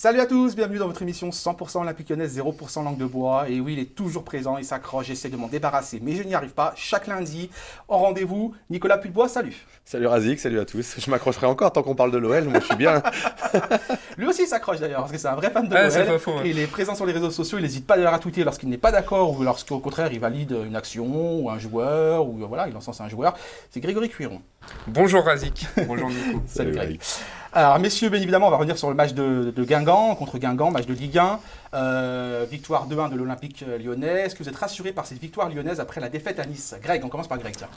Salut à tous, bienvenue dans votre émission 100% Olympique Lyonnais, 0% langue de bois. Et oui, il est toujours présent, il s'accroche, j'essaie de m'en débarrasser, mais je n'y arrive pas. Chaque lundi, en rendez-vous, Nicolas Pudebois, salut. Salut Razik, salut à tous. Je m'accrocherai encore tant qu'on parle de l'OL, moi je suis bien. Lui aussi il s'accroche d'ailleurs, parce que c'est un vrai fan de c'est l'OL. pas faux, ouais. Il est présent sur les réseaux sociaux, il n'hésite pas d'ailleurs à tweeter lorsqu'il n'est pas d'accord ou lorsqu'au contraire il valide une action ou un joueur, ou voilà, il encense un joueur. C'est Grégory Cuiron. Bonjour Razik. Bonjour Nico. Salut Greg. Razik. Alors messieurs, bien évidemment, on va revenir sur le match de Guingamp, contre Guingamp, match de Ligue 1. Victoire 2-1 de l'Olympique Lyonnais. Est-ce que vous êtes rassuré par cette victoire lyonnaise après la défaite à Nice? Greg, on commence par Greg, tiens.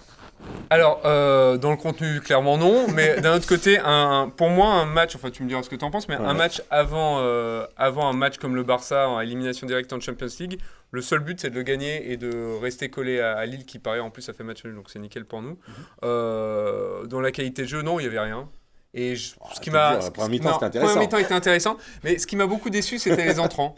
Alors, dans le contenu, clairement non, mais d'un autre côté, pour moi, un match, enfin tu me diras ce que tu en penses, mais un match avant un match comme le Barça en élimination directe en Champions League, le seul but c'est de le gagner et de rester collé à Lille qui paraît en plus a fait match nul, donc c'est nickel pour nous. Dans la qualité de jeu, non, il n'y avait rien. Et ce qui m'a... La première mi-temps, c'était intéressant. Première mi-temps était intéressant, mais ce qui m'a beaucoup déçu, c'était les entrants.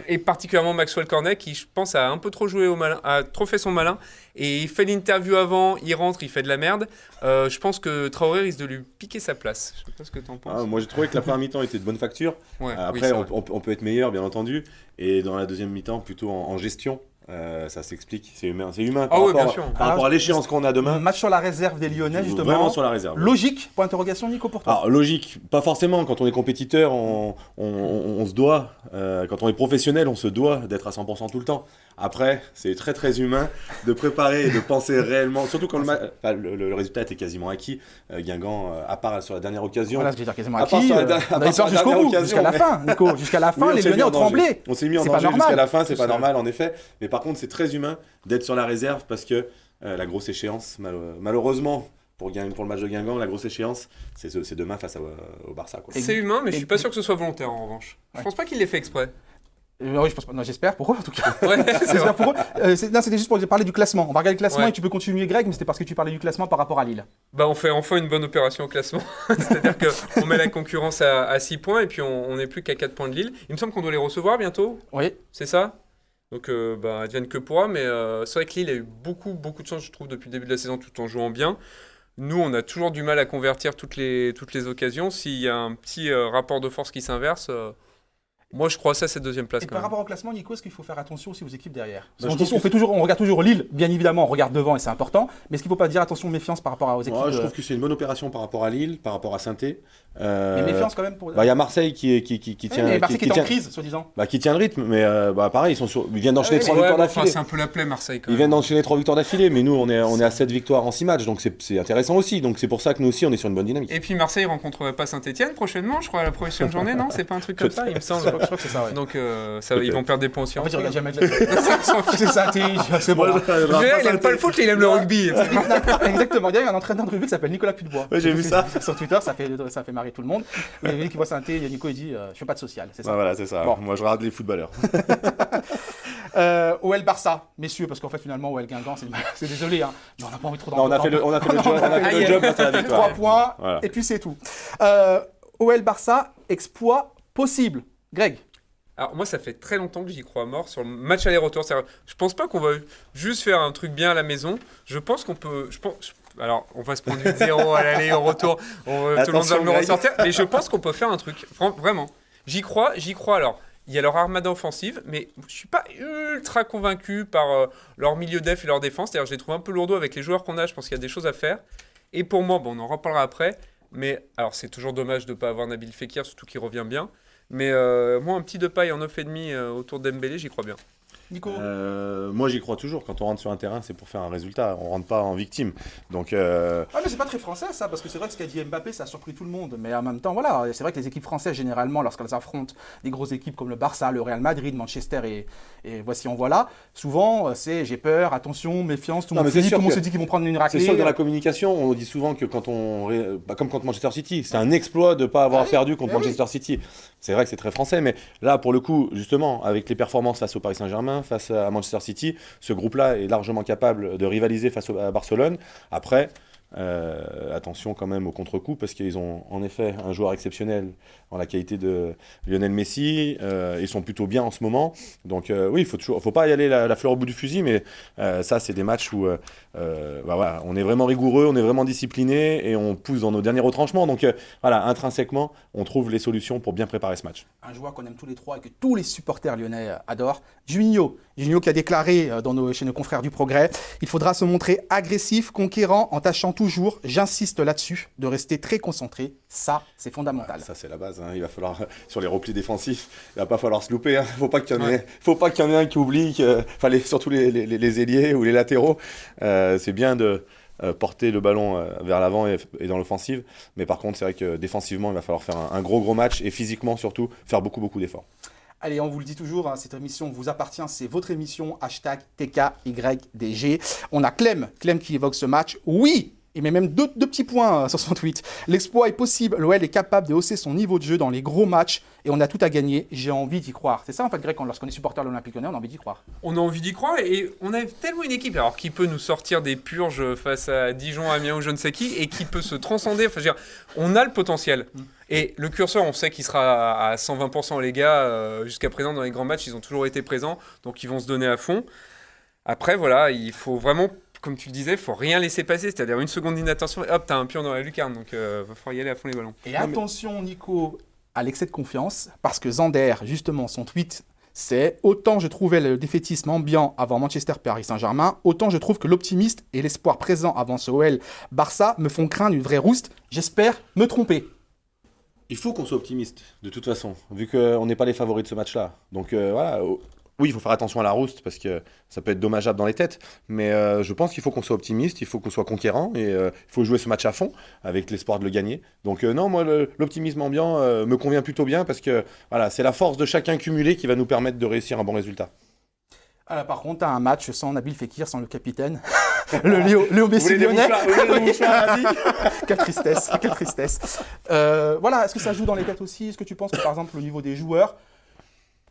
Et particulièrement Maxwell Cornet, qui, je pense, a un peu trop joué au malin, a trop fait son malin. Et il fait l'interview avant, il rentre, il fait de la merde. Je pense que Traoré risque de lui piquer sa place. Je sais pas ce que tu en penses. Moi j'ai trouvé que la première mi-temps était de bonne facture. Ouais, Après, oui, on peut être meilleur, bien entendu. Et dans la deuxième mi-temps, plutôt en gestion. Ça s'explique, c'est humain Ah oui, bien sûr. Par rapport à l'échéance qu'on a demain. Match sur la réserve des Lyonnais, justement. Vraiment sur la réserve. Logique, point d'interrogation, Nico, pour toi. Alors logique, pas forcément. Quand on est compétiteur, on se doit, quand on est professionnel, on se doit d'être à 100% tout le temps. Après, c'est très très humain de préparer et de penser réellement, surtout quand le résultat était quasiment acquis. Guingamp, à part sur la dernière occasion. Voilà, je vais dire quasiment à part acquis. sur la On à a part eu sur peur la jusqu'au dernière bout, occasion, jusqu'à la mais- fin, Nico. Jusqu'à la fin, Oui, les on s'est Lyonnais mis ont en danger. tremblé. On s'est mis en C'est pas danger jusqu'à normal. la fin, c'est pas C'est normal en effet. Mais par contre, c'est très humain d'être sur la réserve parce que la grosse échéance, malheureusement, pour le match de Guingamp, la grosse échéance, c'est demain face au Barça, quoi. C'est humain, mais je suis pas sûr que ce soit volontaire en revanche. Je pense pas qu'il l'ait fait exprès. Oui, je pense pas. Non, j'espère pour eux en tout cas. Ouais, c'est J'espère vrai. pour eux. Non, c'était juste pour parler du classement. On va regarder le classement Ouais. et tu peux continuer, Greg, mais c'était parce que tu parlais du classement par rapport à Lille. Bah, on fait enfin une bonne opération au classement. C'est-à-dire qu'on met la concurrence à 6 points et puis on n'est plus qu'à 4 points de Lille. Il me semble qu'on doit les recevoir bientôt, Oui. c'est ça? Donc, advienne que pourra, mais c'est vrai que Lille a eu beaucoup de chance, je trouve, depuis le début de la saison, tout en jouant bien. Nous, on a toujours du mal à convertir toutes les occasions. S'il y a un petit rapport de force qui s'inverse, moi, je crois ça, cette deuxième place. Et Quand par même. rapport au classement, Nico, est-ce qu'il faut faire attention aussi aux équipes derrière? Bah, On je dit- trouve on regarde toujours Lille, bien évidemment, on regarde devant et c'est important. Mais est-ce qu'il ne faut pas dire attention, méfiance par rapport aux équipes Moi, je trouve que c'est une bonne opération par rapport à Lille, par rapport à Saint-Étienne. Mais méfiance quand même pour. Il y a Marseille qui tient, mais Marseille qui est en tient- crise, soi-disant. qui tient le rythme, mais pareil, ils viennent d'enchaîner 3 Ouais, victoires bon, d'affilée. enfin, c'est un peu la plaie, Marseille. Quand Ils même. viennent d'enchaîner 3 victoires d'affilée, mais nous, on est à 7 victoires en 6 matchs, donc c'est intéressant aussi. Donc c'est pour ça que nous aussi, on est sur une bonne dynamique. Et puis Marseille rencontrerait pas Saint-Etienne prochainement, je crois, à la prochaine journée, non? C'est pas un truc comme ça, il me semble. Je crois que c'est ça, ouais. Donc, ils vont perdre des points aussi. En fait, je entre regarde eux. jamais. C'est ça, c'est bon. Il aime pas le foot, il aime le rugby. Exactement. Il y a un entraîneur de rugby qui s'appelle Nicolas Pudebois. Ouais, j'ai vu ça. Sur Twitter, ça fait marrer tout le monde. Mais il y a qui voit Saint-Étienne, Nico il dit je fais pas de social, c'est ça. Voilà, c'est ça. Bon. Moi, je regarde les footballeurs. OL Barça, messieurs, parce qu'en fait finalement OL Guingamp, c'est désolé, hein, mais on n'a pas envie trop d'en Non, on a fait le job, fait job grâce à la 3 victoire. points, Voilà. et puis c'est tout. OL Barça, exploit possible. Greg. Alors moi, ça fait très longtemps que j'y crois à mort sur le match aller-retour. Je pense pas qu'on va juste faire un truc bien à la maison. Je pense qu'on peut... Alors, on va se prendre 8-0 à l'aller au retour. Tout le monde va Attention, me Greg. ressortir. Mais je pense qu'on peut faire un truc. Vraiment. J'y crois. Alors, il y a leur armada offensive, mais je suis pas ultra convaincu par leur milieu def et leur défense. C'est-à-dire, je les trouve un peu lourdeaux avec les joueurs qu'on a. Je pense qu'il y a des choses à faire. Et pour moi, bon, on en reparlera après. Mais alors, c'est toujours dommage de ne pas avoir Nabil Fekir, surtout qu'il revient bien. Mais moi, un petit Depay en 9,5 autour d'Embélé, j'y crois bien. Nico. Moi, j'y crois toujours. Quand on rentre sur un terrain, c'est pour faire un résultat. On rentre pas en victime. Donc, Ah mais c'est pas très français ça, parce que c'est vrai que ce qu'a dit Mbappé ça a surpris tout le monde, mais en même temps voilà, c'est vrai que les équipes françaises généralement lorsqu'elles affrontent des grosses équipes comme le Barça, le Real Madrid, Manchester et voici en voilà, souvent c'est j'ai peur, attention, méfiance, tout le Non, monde mais se c'est dit, tout sûr le monde que- se dit qu'ils vont prendre une c'est raclée. sûr que dans la communication, on dit souvent que quand comme contre Manchester City, c'est un exploit de ne pas avoir Ah oui, perdu contre eh oui. Manchester City. C'est vrai que c'est très français, mais là, pour le coup, justement, avec les performances face au Paris Saint-Germain, face à Manchester City, ce groupe-là est largement capable de rivaliser face à Barcelone. Après, attention quand même au contre-coup, parce qu'ils ont en effet un joueur exceptionnel en la qualité de Lionel Messi. Ils sont plutôt bien en ce moment. Donc oui, faut pas y aller la fleur au bout du fusil, mais ça, c'est des matchs où voilà, on est vraiment rigoureux, on est vraiment discipliné et on pousse dans nos derniers retranchements. Donc voilà, intrinsèquement, on trouve les solutions pour bien préparer ce match. Un joueur qu'on aime tous les trois et que tous les supporters lyonnais adorent, Juninho qui a déclaré chez nos confrères du Progrès, il faudra se montrer agressif, conquérant, en tâchant toujours, j'insiste là-dessus, de rester très concentré. Ça, c'est fondamental. Ça, c'est la base. Il va falloir, sur les replis défensifs, il va pas falloir se louper. Faut pas qu'il y en ait un qui oublie, surtout les ailiers ou les latéraux. C'est bien de porter le ballon vers l'avant et dans l'offensive. Mais par contre, c'est vrai que défensivement, il va falloir faire un gros match et physiquement surtout, faire beaucoup d'efforts. Allez, on vous le dit toujours, cette émission vous appartient, c'est votre émission, #TKYDG. On a Clem qui évoque ce match. Oui, il met même deux petits points sur son tweet. L'exploit est possible, l'OL est capable de hausser son niveau de jeu dans les gros matchs et on a tout à gagner. J'ai envie d'y croire. C'est ça en fait, Greg, lorsqu'on est supporter de l'Olympique Lyonnais, on a envie d'y croire. On a envie d'y croire et on a tellement une équipe alors qui peut nous sortir des purges face à Dijon, Amiens ou je ne sais qui et qui peut se transcender. Enfin, je veux dire, on a le potentiel. Et le curseur, on sait qu'il sera à 120%, les gars. Jusqu'à présent, dans les grands matchs, ils ont toujours été présents. Donc, ils vont se donner à fond. Après, voilà, il faut vraiment, comme tu le disais, il faut rien laisser passer. C'est-à-dire une seconde d'inattention, et hop, t'as un pion dans la lucarne. Donc, il va falloir y aller à fond les ballons. Et attention, Nico, à l'excès de confiance, parce que Zander, justement, son tweet, c'est « Autant je trouvais le défaitisme ambiant avant Manchester-Paris Saint-Germain, autant je trouve que l'optimisme et l'espoir présent avant ce OL-Barça me font craindre une vraie rouste. J'espère me tromper. » Il faut qu'on soit optimiste, de toute façon, vu qu'on n'est pas les favoris de ce match-là. Donc voilà, oui, il faut faire attention à la rouste, parce que ça peut être dommageable dans les têtes, mais je pense qu'il faut qu'on soit optimiste, il faut qu'on soit conquérant, et il faut jouer ce match à fond, avec l'espoir de le gagner. Donc non, moi, l'optimisme ambiant me convient plutôt bien, parce que voilà, c'est la force de chacun cumulé qui va nous permettre de réussir un bon résultat. Par contre, tu as un match sans Nabil Fekir, sans le capitaine. Le Léo Messi lyonnais. Quelle tristesse, quelle tristesse. Voilà, est-ce que ça joue dans les têtes aussi? Est-ce que tu penses que par exemple au niveau des joueurs,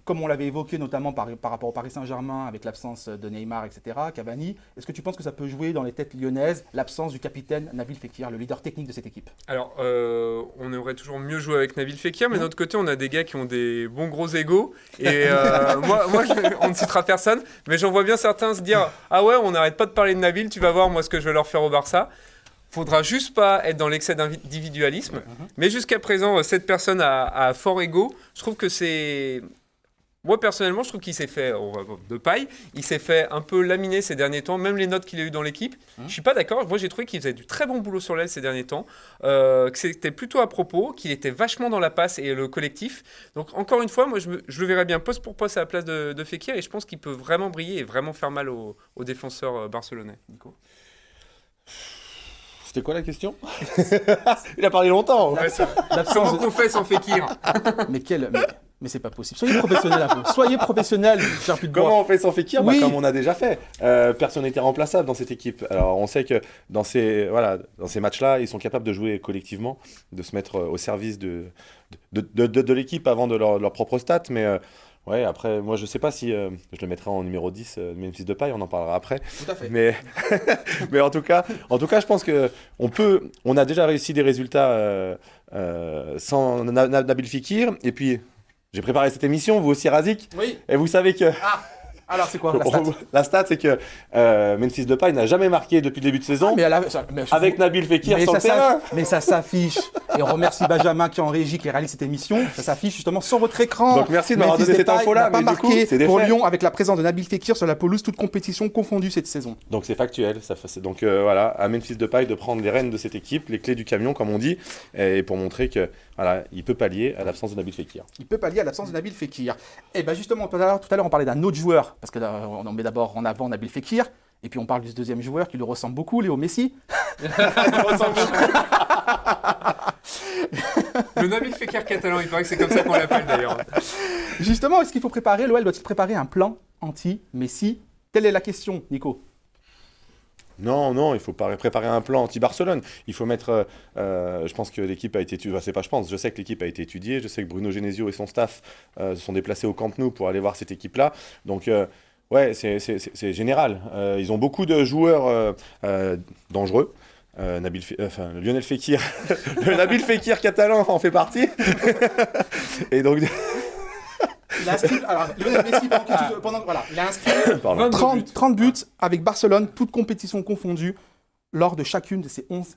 comme on l'avait évoqué notamment par rapport au Paris Saint-Germain avec l'absence de Neymar, etc., Cavani, est-ce que tu penses que ça peut jouer dans les têtes lyonnaises l'absence du capitaine Nabil Fekir, le leader technique de cette équipe? Alors, on aimerait toujours mieux jouer avec Nabil Fekir, mais d'un autre côté, on a des gars qui ont des bons gros égos. Et on ne citera personne, mais j'en vois bien certains se dire « Ah ouais, on n'arrête pas de parler de Nabil, tu vas voir moi ce que je vais leur faire au Barça ». Faudra juste pas être dans l'excès d'individualisme. Mais jusqu'à présent, cette personne a fort ego. Je trouve que c'est... Moi, personnellement, je trouve qu'il s'est fait, de paille, il s'est fait un peu laminer ces derniers temps, même les notes qu'il a eues dans l'équipe. Je ne suis pas d'accord. Moi, j'ai trouvé qu'il faisait du très bon boulot sur l'aile ces derniers temps, que c'était plutôt à propos, qu'il était vachement dans la passe et le collectif. Donc, encore une fois, moi, je le verrais bien poste pour poste à la place de Fekir et je pense qu'il peut vraiment briller et vraiment faire mal aux défenseurs barcelonais. Nico. C'était quoi la question? Il a parlé longtemps. Ouais, comment qu'on fait sans Fekir? Mais c'est pas possible. Soyez professionnel un peu. Soyez professionnel. Comment on fait sans Fekir? Oui. Comme on a déjà fait. Personne n'était remplaçable dans cette équipe. Alors on sait que dans ces matchs-là, ils sont capables de jouer collectivement, de se mettre au service de l'équipe avant de leur propre stats. Mais ouais, après, moi je sais pas si je le mettrai en numéro 10, Memphis Depay, on en parlera après. Tout à fait. Mais en tout cas, je pense qu'on a déjà réussi des résultats sans Nabil Fekir. Et puis, j'ai préparé cette émission, vous aussi, Razik. Oui. Et vous savez que... Alors, c'est quoi la stat? La stat, c'est que Memphis Depay n'a jamais marqué depuis le début de saison avec Nabil Fekir sur le terrain. Mais ça s'affiche. Et on remercie Benjamin qui est en régie, qui réalise cette émission. Ça s'affiche justement sur votre écran. Donc merci de m'avoir donné cette info-là. Mais du coup, c'est pour faits. Lyon avec la présence de Nabil Fekir sur la pelouse, toute compétition confondue cette saison. Donc c'est factuel. Donc voilà, à Memphis Depay de prendre les rênes de cette équipe, les clés du camion, comme on dit, et pour montrer que voilà, il peut pallier à l'absence de Nabil Fekir. Il peut pallier à l'absence de Nabil Fekir. Et bien justement, tout à l'heure, on parlait d'un autre joueur, parce que là, on met d'abord en avant Nabil Fekir, et puis on parle du deuxième joueur qui lui ressemble beaucoup, Léo Messi. Le Nabil Fekir catalan, il paraît que c'est comme ça qu'on l'appelle d'ailleurs. Justement, est-ce qu'il faut préparer, l'OL doit-il préparer un plan anti-Messi? Telle est la question, Nico. Non, il faut pas préparer un plan anti-Barcelone. Il faut mettre... je pense que l'équipe a été étudiée... je sais que l'équipe a été étudiée. Je sais que Bruno Genesio et son staff se sont déplacés au Camp Nou pour aller voir cette équipe-là. Donc, ouais, c'est général. Ils ont beaucoup de joueurs dangereux. Lionel Fekir... le Nabil Fekir catalan en fait partie. Et donc... Il a inscrit, alors, Lionel Messi, voilà, il a inscrit Pardon. 30 buts avec Barcelone, toutes compétitions confondues, lors de chacune de ses 11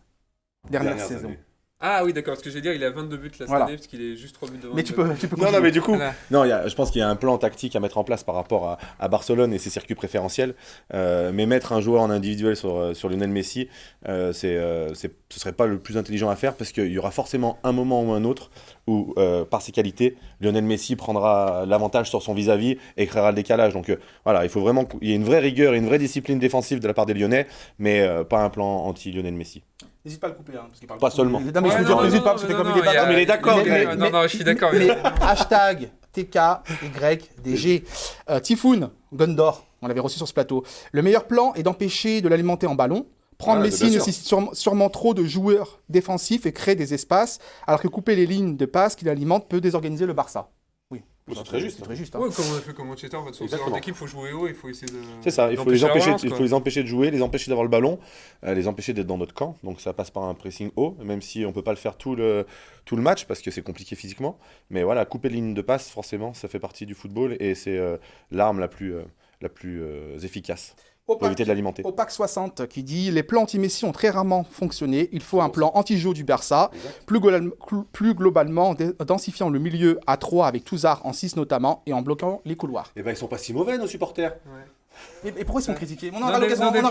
dernières saisons. années. Ah oui, d'accord, parce que j'allais dire, il a 22 buts cette Voilà. année, parce qu'il est juste 3 buts devant. Mais tu peux Non, continuer. non, mais du coup, Voilà. non, je pense qu'il y a un plan tactique à mettre en place par rapport à Barcelone et ses circuits préférentiels. Mais mettre un joueur en individuel sur Lionel Messi, ce serait pas le plus intelligent à faire parce qu'il y aura forcément un moment ou un autre où, par ses qualités, Lionel Messi prendra l'avantage sur son vis-à-vis et créera le décalage. Donc voilà, il faut vraiment qu'il y ait une vraie rigueur et une vraie discipline défensive de la part des Lyonnais, mais pas un plan anti-Lionel Messi. N'hésite pas à le couper, hein, parce qu'il parle Pas seulement. Non, mais je veux dire, n'hésite pas, parce que c'était comme il est pas. mais il est d'accord, Mais- Non, non, je suis d'accord. Mais hashtag TKYDG. Typhoon, Gondor, on l'avait reçu sur ce plateau. Le meilleur plan est d'empêcher de l'alimenter en ballon. Prendre Ah, Messi bien sûr. nécessite sûrement trop de joueurs défensifs et créer des espaces, alors que couper les lignes de passe qu'il alimente peut désorganiser le Barça. Oui, C'est très juste. C'est très juste. hein. Ouais, comme on a fait comme Manchester, en fait, sur ce genre Exactement. d'équipe, il faut jouer haut, il faut essayer de. C'est ça, il faut d'empêcher les la empêcher, relance, il quoi. faut les empêcher de jouer, les empêcher d'avoir le ballon, les empêcher d'être dans notre camp. Donc ça passe par un pressing haut, même si on peut pas le faire tout le match parce que c'est compliqué physiquement. Mais voilà, couper les lignes de passe, forcément, ça fait partie du football et c'est l'arme la plus efficace pour éviter de l'alimenter. Opac 60 qui dit les plans anti-Messi ont très rarement fonctionné. Il faut un plan anti-jeu du Barça. Plus globalement, densifiant le milieu à 3 avec Touzard en 6 notamment et en bloquant les couloirs. Eh ben ils sont pas si mauvais nos supporters. Et pourquoi ils sont critiqués? On Non, aura l'occasion, ouais,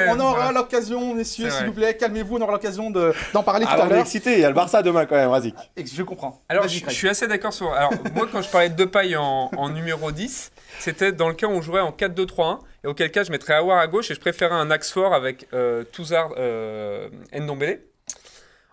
on aura voilà. l'occasion, messieurs, C'est s'il vrai. vous plaît, calmez-vous, on aura l'occasion d'en parler tout Alors à on est l'heure. excité, il y a le Barça demain quand même, Razik. Et je comprends. Alors, Vas-y, je Craig. suis assez d'accord sur. Alors, moi, quand je parlais de Depay en numéro 10, c'était dans le cas où on jouerait en 4-2-3-1, et auquel cas je mettrais Aouar à gauche, et je préférais un axe fort avec Touzard, Ndombele.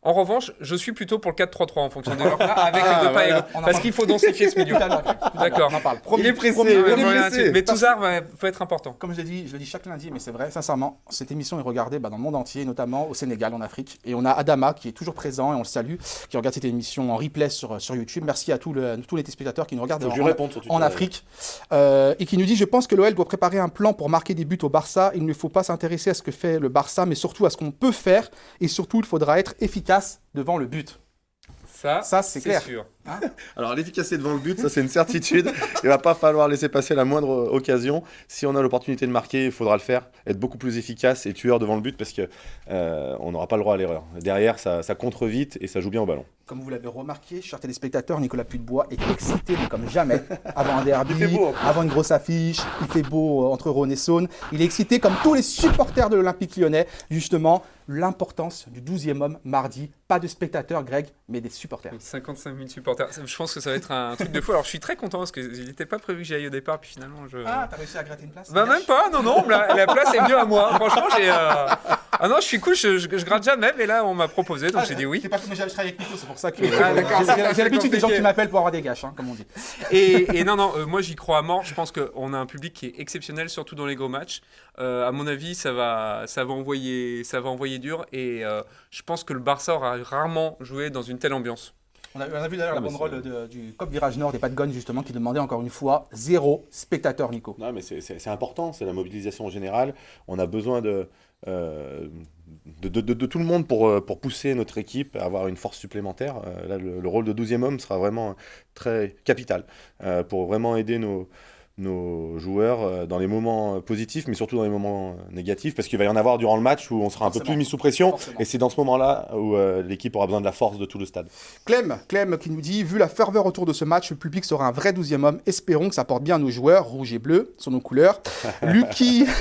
En revanche, je suis plutôt pour le 4-3-3 en fonction des joueurs qu'on a, avec Depay voilà. et l'autre, On en parce parle. qu'il faut densifier ce milieu. Tout à l'heure, Craig. Tout à l'heure, D'accord. On en parle. Il est pressé, Promis, il est promis. pressé. Mais Touzard peut être important. Comme je le dis chaque lundi, mais c'est vrai, sincèrement, cette émission est regardée dans le monde entier, notamment au Sénégal, en Afrique. Et on a Adama qui est toujours présent, et on le salue, qui regarde cette émission en replay sur YouTube. Merci à tous les téléspectateurs qui nous regardent Faut que je lui réponde sur Twitter, en Afrique. Et qui nous dit, je pense que l'OL doit préparer un plan pour marquer des buts au Barça. Il ne faut pas s'intéresser à ce que fait le Barça, mais surtout à ce qu'on peut faire. Et surtout, il faudra être efficace devant le but. Ça, c'est clair. sûr. Alors l'efficacité devant le but, ça c'est une certitude. Il va pas falloir laisser passer la moindre occasion. Si on a l'opportunité de marquer, il faudra le faire. Être beaucoup plus efficace et tueur devant le but parce que on n'aura pas le droit à l'erreur. Derrière, ça contre vite et ça joue bien au ballon. Comme vous l'avez remarqué, chers téléspectateurs, Nicolas Puybois est excité mais comme jamais avant un derby, Il fait beau, en plus. avant une grosse affiche. Il fait beau entre Rhône et Saône. Il est excité comme tous les supporters de l'Olympique Lyonnais. Justement, l'importance du 12e homme mardi. Pas de spectateurs, Greg, mais des supporters. 55 000 supporters. Je pense que ça va être un truc de fou. Alors, je suis très content parce qu'il n'était pas prévu que j'y aille au départ, puis finalement, je. Ah, t'as réussi à gratter une place? Bah même pas, non, la place est venue à moi. Franchement, j'ai... Ah non, je suis cool, je gratte jamais, mais là, on m'a proposé, donc j'ai dit oui. C'est pas comme je travaille avec Nico, c'est pour ça que Ah, d'accord, j'ai c'est l'habitude des gens compliqué. qui m'appellent pour avoir des gâches, comme on dit. Et non, moi j'y crois à mort. Je pense qu'on a un public qui est exceptionnel, surtout dans les gros matchs. À mon avis, ça va envoyer dur. Et je pense que le Barça aura rarement joué dans une telle ambiance. On a vu d'ailleurs la mais banderole du COP Virage Nord des Pas-de-Gones, justement, qui demandait encore une fois 0 spectateur, Nico. Non, mais c'est important, c'est la mobilisation générale. On a besoin de tout le monde pour pousser notre équipe à avoir une force supplémentaire. Là, le rôle de 12e homme sera vraiment très capital pour vraiment aider nos joueurs dans les moments positifs, mais surtout dans les moments négatifs, parce qu'il va y en avoir durant le match où on sera un peu plus mis sous pression, Forcément. et c'est dans ce moment-là où l'équipe aura besoin de la force de tout le stade. Clem qui nous dit, vu la ferveur autour de ce match, le public sera un vrai 12e homme. Espérons que ça porte bien à nos joueurs, rouge et bleu, sont nos couleurs.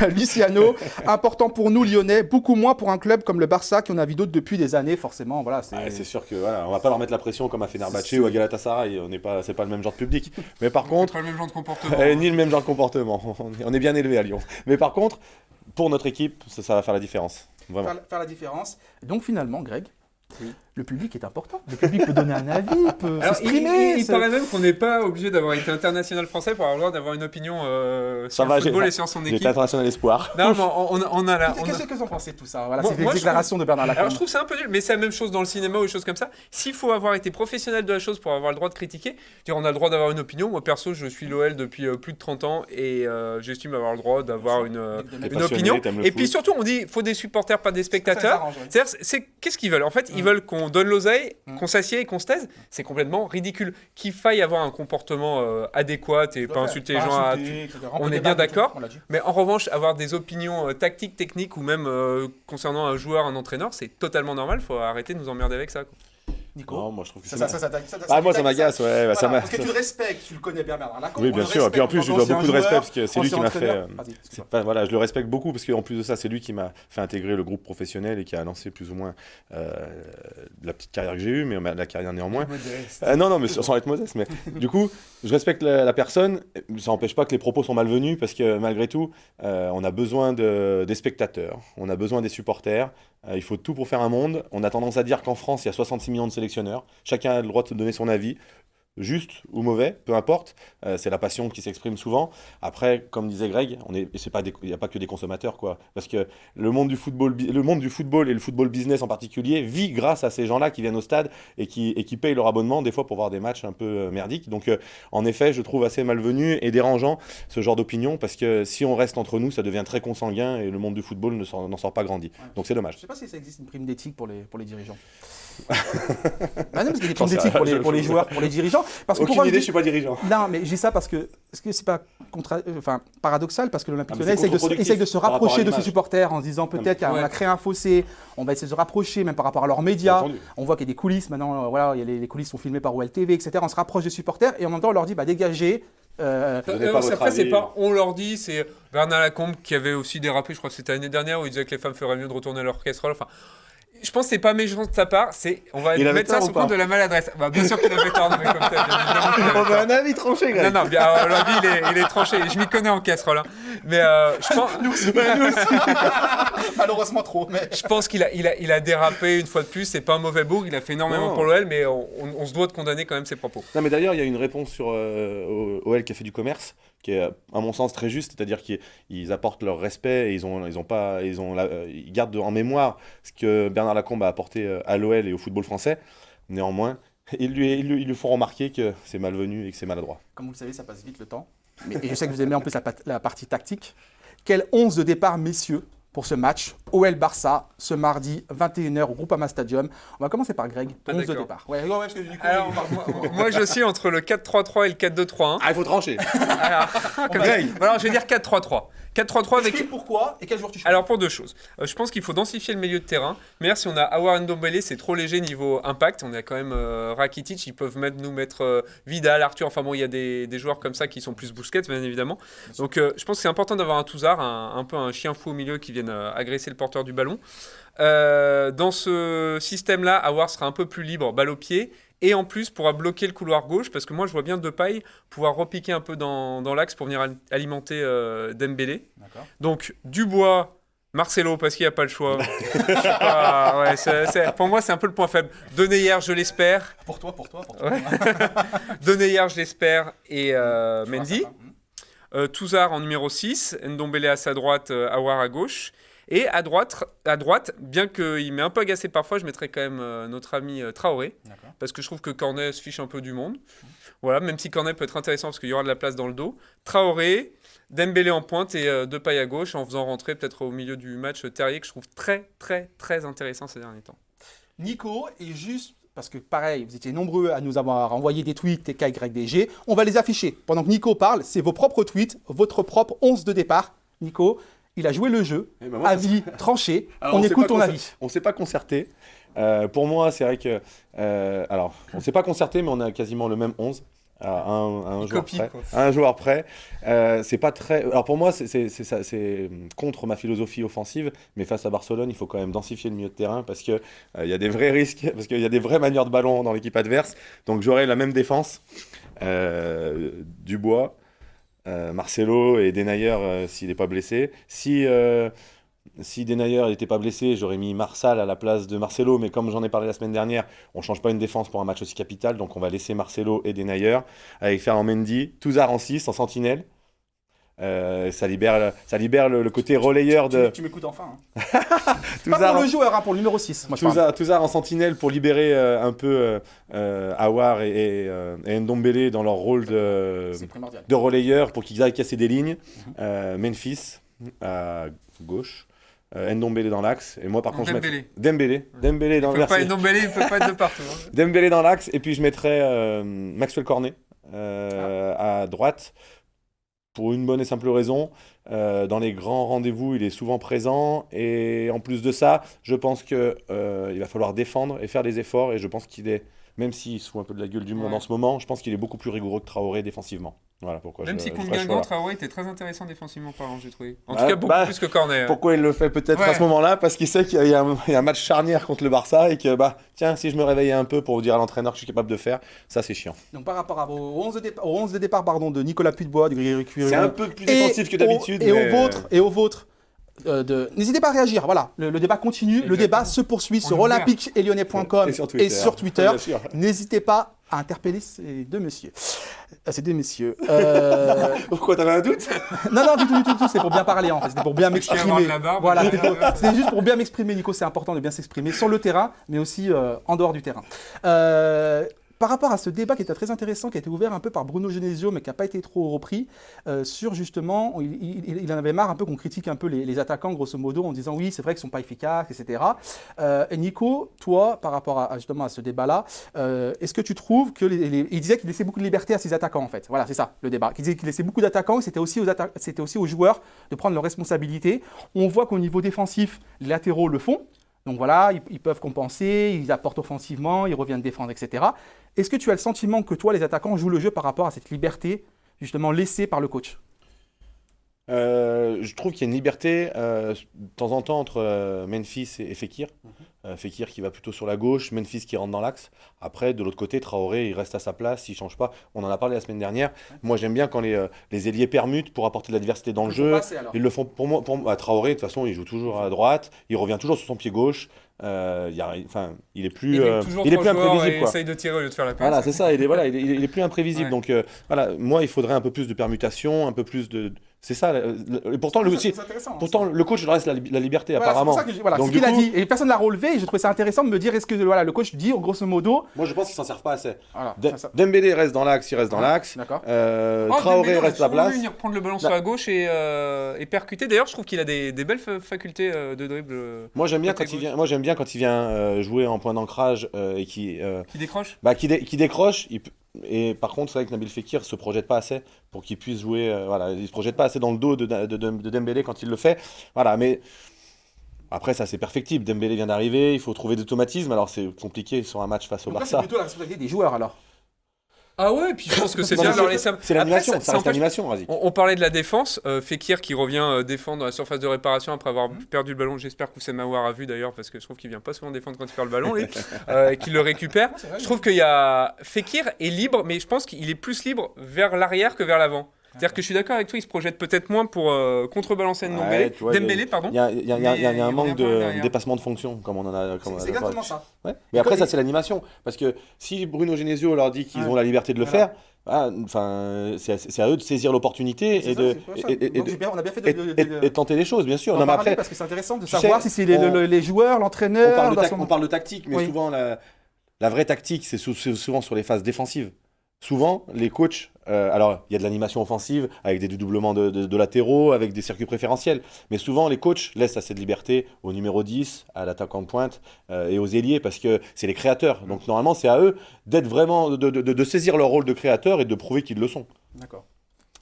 Luciano, important pour nous Lyonnais, beaucoup moins pour un club comme le Barça, qui en a vu d'autres depuis des années, forcément. Voilà, C'est sûr que voilà, on va pas leur mettre la pression comme à Fenerbahçe ou à Galatasaray, c'est pas le même genre de public. Mais par contre, Pas le même genre de comportement. ni le même genre de comportement. On est bien élevé à Lyon. Mais par contre, pour notre équipe, ça va faire la différence. Vraiment. faire la différence. Donc finalement, Greg, Oui. le public est important. Le public peut donner un avis, peut Alors, s'exprimer. il paraît même qu'on n'est pas obligé d'avoir été international français pour avoir le droit d'avoir une opinion sur va, le football j'ai- et sur son J'étais équipe. international espoir. Non, mais on a la... Qu'est-ce que vous en pensez de tout ça? Voilà, Moi- c'est des moi, je déclarations de Bernard Lacombe. Alors je trouve ça un peu nul, mais c'est la même chose dans le cinéma ou des choses comme ça. S'il faut avoir été professionnel de la chose pour avoir le droit de critiquer, dire on a le droit d'avoir une opinion. Moi perso, je suis l'OL depuis plus de 30 ans et j'estime avoir le droit d'avoir une T'es opinion. passionné, t'aimes le Et puis foot. surtout, on dit faut des supporters, pas des spectateurs. C'est-à-dire, qu'est-ce qu'ils veulent? En fait, qu'ils veulent qu'on donne l'oseille, qu'on s'assied et qu'on se taise. C'est complètement ridicule. Qu'il faille avoir un comportement adéquat et pas insulter les gens. On est bien d'accord. Mais en revanche, avoir des opinions tactiques, techniques ou même concernant un joueur, un entraîneur, c'est totalement normal. Il faut arrêter de nous emmerder avec ça, quoi. Nico, non, moi je trouve que moi ça m'agace, ouais. Voilà, parce que tu respectes, tu le connais bien Bernard Lacombe. Oui, bien sûr. Et puis en plus, je lui dois beaucoup de respect parce que c'est lui qui m'a fait. Voilà, je le respecte beaucoup parce qu'en plus de ça, c'est lui qui m'a fait intégrer le groupe professionnel et qui a lancé plus ou moins la petite carrière que j'ai eue, mais la carrière néanmoins. Non, mais sans être modeste. Mais du coup, je respecte la personne. Ça n'empêche pas que les propos sont malvenus parce que malgré tout, on a besoin des spectateurs, on a besoin des supporters. Il faut tout pour faire un monde. On a tendance à dire qu'en France, il y a 66 millions de sélectionneurs. Chacun a le droit de se donner son avis, juste ou mauvais, peu importe. C'est la passion qui s'exprime souvent. Après, comme disait Greg, il n'y a pas que des consommateurs, quoi. Parce que le monde du football et le football business en particulier vit grâce à ces gens-là qui viennent au stade et qui payent leur abonnement, des fois pour voir des matchs un peu merdiques. Donc, en effet, je trouve assez malvenu et dérangeant ce genre d'opinion parce que si on reste entre nous, ça devient très consanguin et le monde du football n'en sort pas grandi. Ouais. Donc, c'est dommage. Je ne sais pas si ça existe une prime d'éthique pour les dirigeants. Bah non, parce qu'il y a des primes d'éthique pour les joueurs, pour les dirigeants. Parce que aucune idée, je suis pas dirigeant. Non, mais je dis ça parce que est-ce que c'est pas paradoxal parce que l'Olympique Lyonnais essaye de se rapprocher de ses supporters en se disant peut-être qu'on a créé un fossé, on va essayer de se rapprocher même par rapport à leurs médias. On voit qu'il y a des coulisses maintenant, voilà, les coulisses sont filmées par OLTV, etc. On se rapproche des supporters et en même temps on leur dit dégagez. Après, c'est pas on leur dit, c'est Bernard Lacombe qui avait aussi dérapé, je crois que c'était l'année dernière, où il disait que les femmes feraient mieux de retourner leur casserole. Enfin, je pense que c'est pas méchant de sa part, on va mettre ça sous compte de la maladresse. Bah, bien sûr qu'il avait tort, mais comme ça, on a un avis tranché, Greg. Non, bien, l'avis il est tranché. Je m'y connais en casserole. Hein. Mais je pense. Nous aussi. Malheureusement trop. Mais... Je pense qu'il a dérapé une fois de plus. C'est pas un mauvais bourg. Il a fait énormément pour l'OL, mais on se doit de condamner quand même ses propos. Non, mais d'ailleurs, il y a une réponse sur OL qui a fait du commerce, qui est à mon sens très juste, c'est-à-dire qu'ils apportent leur respect et ils gardent en mémoire ce que Bernard Lacombe a apporté à l'OL et au football français. Néanmoins, ils lui font remarquer que c'est malvenu et que c'est maladroit. Comme vous le savez, ça passe vite le temps. Et je sais que vous aimez en plus la partie tactique. Quel 11 de départ, messieurs, pour ce match OL-Barça, ce mardi 21h au Groupama Stadium. On va commencer par Greg, 11 de départ. Ouais, parce que du coup, alors, moi je suis entre le 4-3-3 et le 4-2-3-1. Ah, il faut trancher. Alors, je vais dire 4-3-3. 4-3-3 avec... pourquoi et quel joueur tu choisis? Alors pour deux choses. Je pense qu'il faut densifier le milieu de terrain. Mais si on a Aouar Ndombele, c'est trop léger niveau impact. On a quand même Rakitic, ils peuvent nous mettre Vidal, Arthur. Enfin bon, il y a des joueurs comme ça qui sont plus Busquets, bien évidemment. Donc je pense que c'est important d'avoir un Touzard, un peu un chien fou au milieu qui vienne agresser le porteur du ballon. Dans ce système-là, Aouar sera un peu plus libre, balle au pied. Et en plus, pourra bloquer le couloir gauche, parce que moi, je vois bien Depay pouvoir repiquer un peu dans l'axe pour venir alimenter Dembélé. D'accord. Donc, Dubois, Marcelo, parce qu'il n'y a pas le choix. Pour moi, c'est un peu le point faible. Denayer, je l'espère. Pour toi. Ouais. Denayer, je l'espère. Et Mendy. Touzard en numéro 6. Ndombele à sa droite, Aouar à gauche. Et à droite, bien qu'il m'ait un peu agacé parfois, je mettrais quand même notre ami Traoré. D'accord. Parce que je trouve que Cornet se fiche un peu du monde. Voilà, même si Cornet peut être intéressant parce qu'il y aura de la place dans le dos. Traoré, Dembélé en pointe et Depay à gauche en faisant rentrer peut-être au milieu du match Terrier que je trouve très, très, très intéressant ces derniers temps. Nico, et juste parce que pareil, vous étiez nombreux à nous avoir envoyé des tweets TKYDG, on va les afficher. Pendant que Nico parle, c'est vos propres tweets, votre propre 11 de départ. Nico, il a joué le jeu, avis tranché, on écoute ton avis. On ne s'est pas concerté. Pour moi, c'est vrai que... alors, on ne s'est pas concerté, mais on a quasiment le même 11. À un joueur près. C'est pas très... Alors pour moi, c'est contre ma philosophie offensive, mais face à Barcelone, il faut quand même densifier le milieu de terrain parce qu'il y a des vrais risques, parce qu'il y a des vrais manieurs de ballon dans l'équipe adverse. Donc j'aurai la même défense. Dubois, Marcelo et Denayer s'il n'est pas blessé. Si Denayer n'était pas blessé, j'aurais mis Marsal à la place de Marcelo, mais comme j'en ai parlé la semaine dernière, on ne change pas une défense pour un match aussi capital, donc on va laisser Marcelo et Denayer avec Ferland Mendy, Touzard en 6, en sentinelle. Ça libère le côté relayeur de... Tu m'écoutes enfin. Hein. Pas pour le joueur, pour le numéro 6. Touzard en sentinelle pour libérer un peu Aouar et Ndombele dans leur rôle de relayeur pour qu'ils aillent casser des lignes. Memphis à gauche. Ndombele dans l'axe. Et moi, par contre, je mettrais Dembélé. Dembélé dans l'axe. Il peut pas être de partout. Hein. Dembélé dans l'axe. Et puis, je mettrais Maxwell Cornet à droite. Pour une bonne et simple raison. Dans les grands rendez-vous, il est souvent présent. Et en plus de ça, je pense qu'il va falloir défendre et faire des efforts. Et je pense qu'il est, même s'il se fout un peu de la gueule du monde en ce moment, je pense qu'il est beaucoup plus rigoureux que Traoré défensivement. Voilà pourquoi même si contre Guingamp, Traoré était très intéressant défensivement parlant, j'ai trouvé. En tout cas, beaucoup plus que Cornet. Pourquoi il le fait peut-être à ce moment-là? Parce qu'il sait qu'il y a un match charnière contre le Barça et que, tiens, si je me réveillais un peu pour dire à l'entraîneur que je suis capable de faire, ça c'est chiant. Donc par rapport au 11 de départ de Nicolas Puytebois, du Grégory Cuiron, c'est un peu plus défensif que d'habitude. Au vôtre. N'hésitez pas à réagir, voilà, le débat continue, le débat se poursuit sur olympique-et-lyonnais.com et sur Twitter. N'hésitez pas à interpeller ces deux messieurs. Pourquoi, t'avais un doute? Non, du tout, c'est pour bien parler en fait, c'était pour bien m'exprimer. Voilà, c'était juste pour bien m'exprimer, Nico, c'est important de bien s'exprimer sur le terrain, mais aussi en dehors du terrain. Par rapport à ce débat qui était très intéressant, qui a été ouvert un peu par Bruno Genesio, mais qui n'a pas été trop repris, sur justement, il en avait marre un peu qu'on critique un peu les attaquants, grosso modo, en disant oui, c'est vrai qu'ils ne sont pas efficaces, etc. Et Nico, toi, par rapport justement à ce débat-là, est-ce que tu trouves que il disait qu'il laissait beaucoup de liberté à ses attaquants, en fait. Voilà, c'est ça, le débat. Il disait qu'il laissait beaucoup d'attaquants, et c'était aussi aux joueurs de prendre leurs responsabilités. On voit qu'au niveau défensif, les latéraux le font. Donc voilà, ils peuvent compenser, ils apportent offensivement, ils reviennent défendre, etc. Est-ce que tu as le sentiment que toi, les attaquants, jouent le jeu par rapport à cette liberté, justement, laissée par le coach ? Je trouve qu'il y a une liberté de temps en temps entre Memphis et Fekir. Fekir qui va plutôt sur la gauche, Memphis qui rentre dans l'axe. Après, de l'autre côté, Traoré, il reste à sa place, il ne change pas. On en a parlé la semaine dernière. Moi, j'aime bien quand les ailiers permutent pour apporter de la diversité dans le jeu. Ils le font pour moi. Traoré, de toute façon, il joue toujours à droite, il revient toujours sur son pied gauche. Il est plus imprévisible. Il essaye de tirer au lieu de faire la passe. Voilà, c'est ça, il est plus imprévisible. Ouais. Donc moi, il faudrait un peu plus de permutation, un peu plus de... C'est ça. Et pourtant, le coach reste la liberté, apparemment. C'est ce qu'il a dit. Et personne ne l'a relevé. Et je trouvais ça intéressant de me dire, est-ce que le coach dit, grosso modo... Moi, je pense qu'ils s'en servent pas assez. Voilà, Dembélé reste dans l'axe, il reste dans l'axe. Traoré reste à sa place. Venir prendre le ballon sur la gauche et percuter. D'ailleurs, je trouve qu'il a des belles facultés de dribble. Moi, j'aime bien quand il vient jouer en point d'ancrage et qui décroche. Qui décroche. Et par contre, c'est vrai que Nabil Fekir se projette pas assez pour qu'il puisse jouer. Il se projette pas assez dans le dos de Dembélé quand il le fait. Voilà, mais après ça c'est perfectible. Dembélé vient d'arriver, il faut trouver des automatismes. Alors c'est compliqué sur un match face au Barça. C'est plutôt la responsabilité des joueurs alors. Ah ouais, et puis je pense que c'est bien de leur laisser... C'est l'animation, ça reste l'animation, vas-y. On parlait de la défense, Fekir qui revient défendre dans la surface de réparation après avoir perdu le ballon. J'espère que Oussem Aouar a vu d'ailleurs, parce que je trouve qu'il vient pas souvent défendre quand il perd le ballon, et qu'il le récupère. Je trouve qu'il y a... Fekir est libre, mais je pense qu'il est plus libre vers l'arrière que vers l'avant. C'est-à-dire que je suis d'accord avec toi, il se projette peut-être moins pour contrebalancer Dembélé. Pardon. Il y a un manque de dépassement de fonction, comme on en a. C'est exactement ça. Ouais. Mais après, ça, c'est l'animation. Parce que si Bruno Genesio leur dit qu'ils ont la liberté de le faire, c'est à eux de saisir l'opportunité et de tenter les choses, bien sûr. Non, mais après, parce que c'est intéressant de savoir si c'est les joueurs, l'entraîneur. On parle de tactique, mais souvent, la vraie tactique, c'est souvent sur les phases défensives. Souvent, les coachs, alors il y a de l'animation offensive avec des dédoublements de latéraux, avec des circuits préférentiels, mais souvent les coachs laissent assez de liberté au numéro 10, à l'attaquant de pointe et aux ailiers parce que c'est les créateurs. Donc normalement, c'est à eux d'être vraiment, de saisir leur rôle de créateur et de prouver qu'ils le sont. D'accord.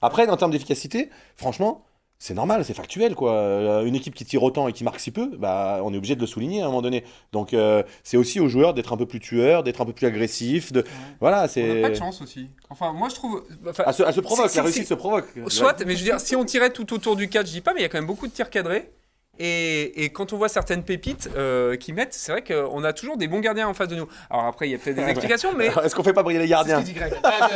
Après, en termes d'efficacité, franchement, c'est normal, c'est factuel, quoi. Une équipe qui tire autant et qui marque si peu, on est obligé de le souligner à un moment donné. Donc, c'est aussi aux joueurs d'être un peu plus tueurs, d'être un peu plus agressifs. Voilà, c'est... On n'a pas de chance aussi. Enfin, moi, je trouve... Elle se provoque, la réussite se provoque. Soit, mais je veux dire, si on tirait tout autour du cadre, je dis pas, mais il y a quand même beaucoup de tirs cadrés. Et quand on voit certaines pépites qui mettent, c'est vrai qu'on a toujours des bons gardiens en face de nous. Alors après, il y a peut-être des explications, mais... Est-ce qu'on fait pas briller les gardiens ? C'est ce que dit Greg.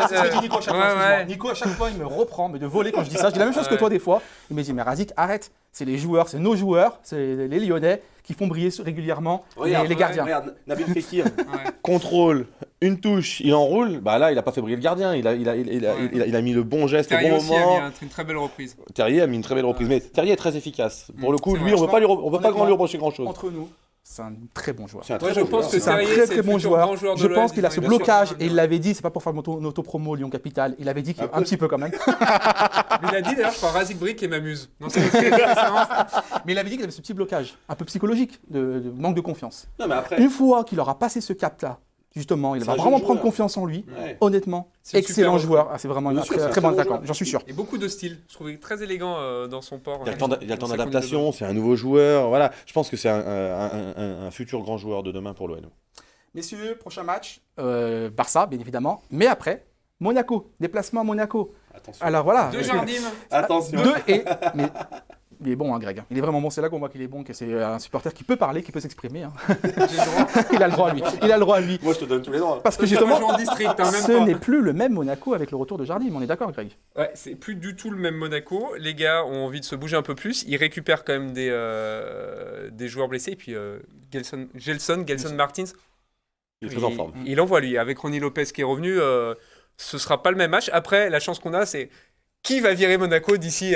C'est ce que dit Nico à chaque fois. Nico, à chaque fois, il me reprend, mais de voler quand je dis ça. Je dis la même chose que toi des fois. Il me dit, mais Razik, arrête. C'est les joueurs, c'est nos joueurs, c'est les Lyonnais qui font briller régulièrement les gardiens. Regarde, Nabil Fekir, contrôle, une touche, il enroule. Là, il a pas fait briller le gardien. Il a mis le bon geste au bon moment. Terrier a mis une très belle reprise. Terrier a mis une très belle reprise, mais Terrier est très efficace. Pour le coup, lui, on ne peut pas lui reprocher grand-chose. Entre nous, C'est un très bon joueur. C'est un Moi, très je bon pense joueur. que C'est un Terrier, très c'est très le bon futur joueur. grand joueur de Je l'OL, pense qu'il a ce il va sûrement blocage revenir. et il l'avait dit, c'est pas pour faire une autopromo Lyon Capital, il avait dit un petit peu quand même. Mais il a dit d'ailleurs, je crois Razik Brick et m'amuse. Non, c'est parce que- Mais il avait dit qu'il avait ce petit blocage, un peu psychologique, de manque de confiance. Non, mais après, Une fois qu'il aura passé ce cap-là, justement, il C'est va un vraiment jeune prendre joueur. confiance en lui. ouais. Honnêtement, C'est une excellent super joueur. Ah, c'est vraiment Bien un sûr, très, c'est un très bon très bon attaquant, joueur. j'en suis sûr. Et beaucoup de style. Je trouvais très élégant dans son port. Il y a le temps d'adaptation, c'est un nouveau joueur. Voilà, je pense que c'est un futur grand joueur de demain pour l'OL. Messieurs, prochain match, Barça, bien évidemment. Mais après, Monaco, déplacement à Monaco. Attention. Alors voilà. Deux Jardim. Attention. Mais il est bon, hein, Greg. Il est vraiment bon. C'est là qu'on voit qu'il est bon, que c'est un supporter qui peut parler, qui peut s'exprimer. Hein. J'ai le droit. Il a le droit, lui. Il a le droit, lui. Moi, je te donne tous les droits. Parce que Je peux justement, jouer en district, hein, même ce pas. n'est plus le même Monaco avec le retour de Jardim. On est d'accord, Greg? Ouais, c'est plus du tout le même Monaco. Les gars ont envie de se bouger un peu plus. Ils récupèrent quand même des joueurs blessés. Et puis Gelson Martins, Il est très en forme. il envoie lui. Avec Ronny Lopez qui est revenu, ce sera pas le même match. Après, la chance qu'on a, c'est qui va virer Monaco d'ici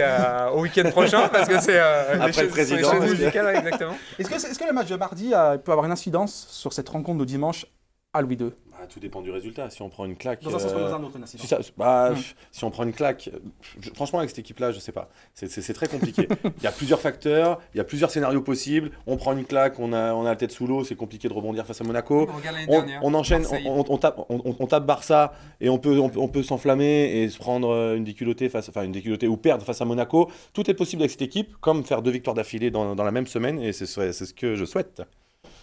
au week-end prochain, parce que c'est Après le président. les choses musicales, ouais, exactement. Est-ce que le match de mardi peut avoir une incidence sur cette rencontre de dimanche à Louis II? Bah, tout dépend du résultat. Si on prend une claque. Dans un sens comme dans un autre, une incidence. Si on prend une claque, franchement, avec cette équipe-là, je sais pas. C'est très compliqué. Il y a plusieurs facteurs, il y a plusieurs scénarios possibles. On prend une claque, on a la tête sous l'eau, c'est compliqué de rebondir face à Monaco. Regarde l'année On, dernière. on enchaîne, Marseille. on tape Barça et on peut s'enflammer et se prendre une déculottée une déculottée ou perdre face à Monaco. Tout est possible avec cette équipe, comme faire 2 victoires d'affilée dans la même semaine, et c'est ce que je souhaite.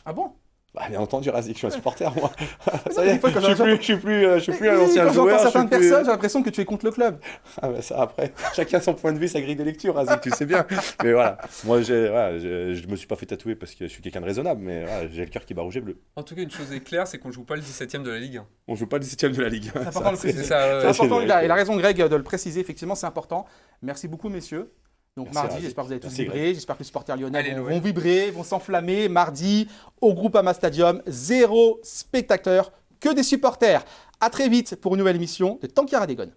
Ah bon? Bah, bien entendu, Razik, je suis un supporter, moi. Ça Non, y est, des fois, quand je suis plus un Quand ancien j'entends joueur. certaines personnes, j'ai l'impression que tu es contre le club. Ah bah ça, après, chacun son point de vue, sa grille de lecture, Razik, tu sais bien. Mais voilà, moi, je me suis pas fait tatouer parce que je suis quelqu'un de raisonnable, mais voilà, j'ai le cœur qui bat rouge et bleu. En tout cas, une chose est claire, c'est qu'on joue pas le 17ème de la Ligue 1. On joue pas le 17ème de la Ligue 1. C'est important de le C'est préciser. ça, C'est c'est important, vrai. il a raison Greg de le préciser, effectivement c'est important. Merci beaucoup messieurs. Donc Merci, mardi, Razik. j'espère que vous allez tous Merci, vibrer, j'espère que les supporters lyonnais Allez, vont l'OL. vibrer, vont s'enflammer. Mardi, au Groupama Stadium, 0 spectateurs, que des supporters. À très vite pour une nouvelle émission de Tankier à Dégone.